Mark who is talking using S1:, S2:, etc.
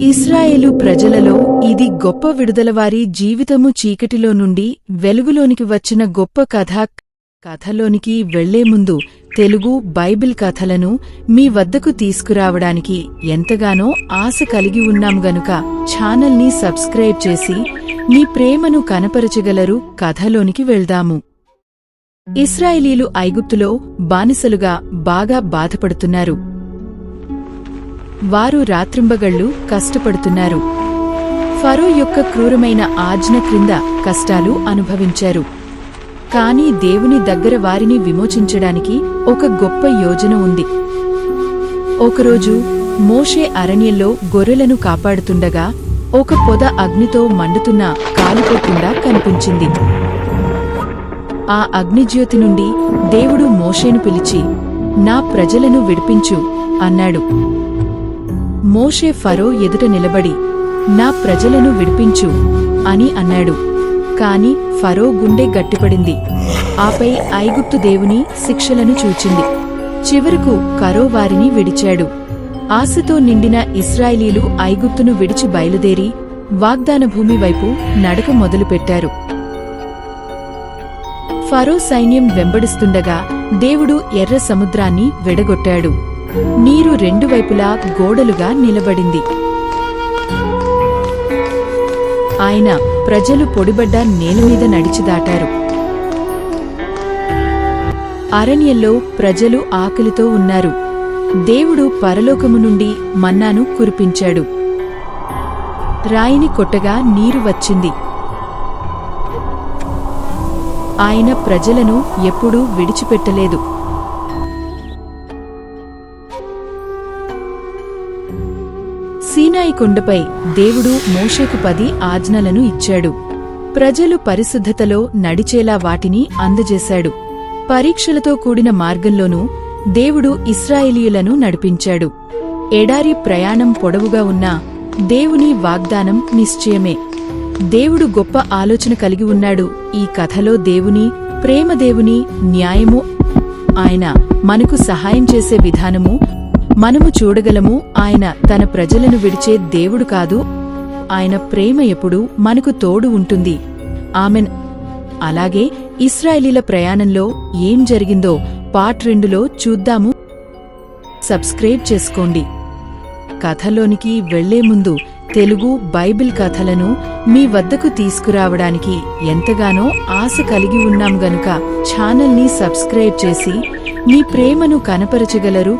S1: ఇశ్రాయేలు ప్రజలలో ఇది గొప్ప విడుదల. వారి జీవితము చీకటిలో నుండి వెలుగులోనికి వచ్చిన గొప్ప కథ. కథలోనికి వెళ్లే ముందు తెలుగు బైబిల్ కథలను మీ వద్దకు తీసుకురావడానికి ఎంతగానో ఆశ కలిగి ఉన్నాం గనుక ఛానల్ని సబ్స్క్రైబ్ చేసి మీ ప్రేమను కనపరచగలరు. కథలోనికి వెళ్దాము. ఇశ్రాయేలీలు ఐగుప్తులో బానిసలుగా బాగా బాధపడుతున్నారు. వారు రాత్రింబగళ్లు కష్టపడుతున్నారు. ఫరో యొక్క క్రూరమైన ఆజ్ఞ క్రింద కష్టాలు అనుభవించారు. కాని దేవుని దగ్గర వారిని విమోచించడానికి ఒక గొప్ప యోజన ఉంది. ఒకరోజు మోషే అరణ్యంలో గొర్రెలను కాపాడుతుండగా ఒక పొద అగ్నితో మండుతున్న కాలిపోకుండా కనిపించింది. ఆ అగ్నిజ్యోతి నుండి దేవుడు మోషేను పిలిచి, నా ప్రజలను విడిపించు అన్నాడు. మోషే ఫరో ఎదుట నిలబడి, నా ప్రజలను విడిపించు అని అన్నాడు. కాని ఫరో గుండె గట్టిపడింది. ఆపై ఐగుప్తు దేవుని శిక్షలను చూచింది. చివరకు ఫరో వారిని విడిచాడు. ఆశతో నిండిన ఇశ్రాయేలీలు ఐగుప్తును విడిచి బయలుదేరి వాగ్దాన భూమి వైపు నడక మొదలుపెట్టారు. ఫరో సైన్యం వెంబడిస్తుండగా దేవుడు ఎర్ర సముద్రాన్ని విడగొట్టాడు. నీరు రెండు వైపులా గోడలుగా నిలబడింది. ఆయన ప్రజలు పొడిబడ్డ నేలమీద నడిచి దాటారు. అరణ్యంలో ప్రజలు ఆకలితో ఉన్నారు. దేవుడు పరలోకము నుండి మన్నాను కురిపించాడు. రాయిని కొట్టగా నీరు వచ్చింది. ఆయన ప్రజలను ఎప్పుడూ విడిచిపెట్టలేదు. సీనాయి కొండపై దేవుడు మోషేకు 10 ఆజ్ఞలను ఇచ్చాడు. ప్రజలు పరిశుద్ధతలో నడిచేలా వాటిని అందజేశాడు. పరీక్షలతో కూడిన మార్గంలోనూ దేవుడు ఇశ్రాయేలీయులను నడిపించాడు. ఎడారి ప్రయాణం పొడవుగా ఉన్నా దేవుని వాగ్దానం నిశ్చయమే. దేవుడు గొప్ప ఆలోచన కలిగి ఉన్నాడు. ఈ కథలో దేవుని ప్రేమ, దేవుని న్యాయము, ఆయన మనకు సహాయం చేసే విధానము మనము చూడగలము. ఆయన తన ప్రజలను విడిచే దేవుడు కాదు. ఆయన ప్రేమ ఎప్పుడూ మనకు తోడు ఉంటుంది. ఆమెన్. అలాగే ఇశ్రాయేలీల ప్రయాణంలో ఏం జరిగిందో పార్ట్ 2లో చూద్దాము. సబ్స్క్రైబ్ చేసుకోండి. కథలోనికి వెళ్లే ముందు తెలుగు బైబిల్ కథలను మీ వద్దకు తీసుకురావడానికి ఎంతగానో ఆశ కలిగి ఉన్నాం గనుక ఛానల్ని సబ్స్క్రైబ్ చేసి మీ ప్రేమను కనపరచగలరు.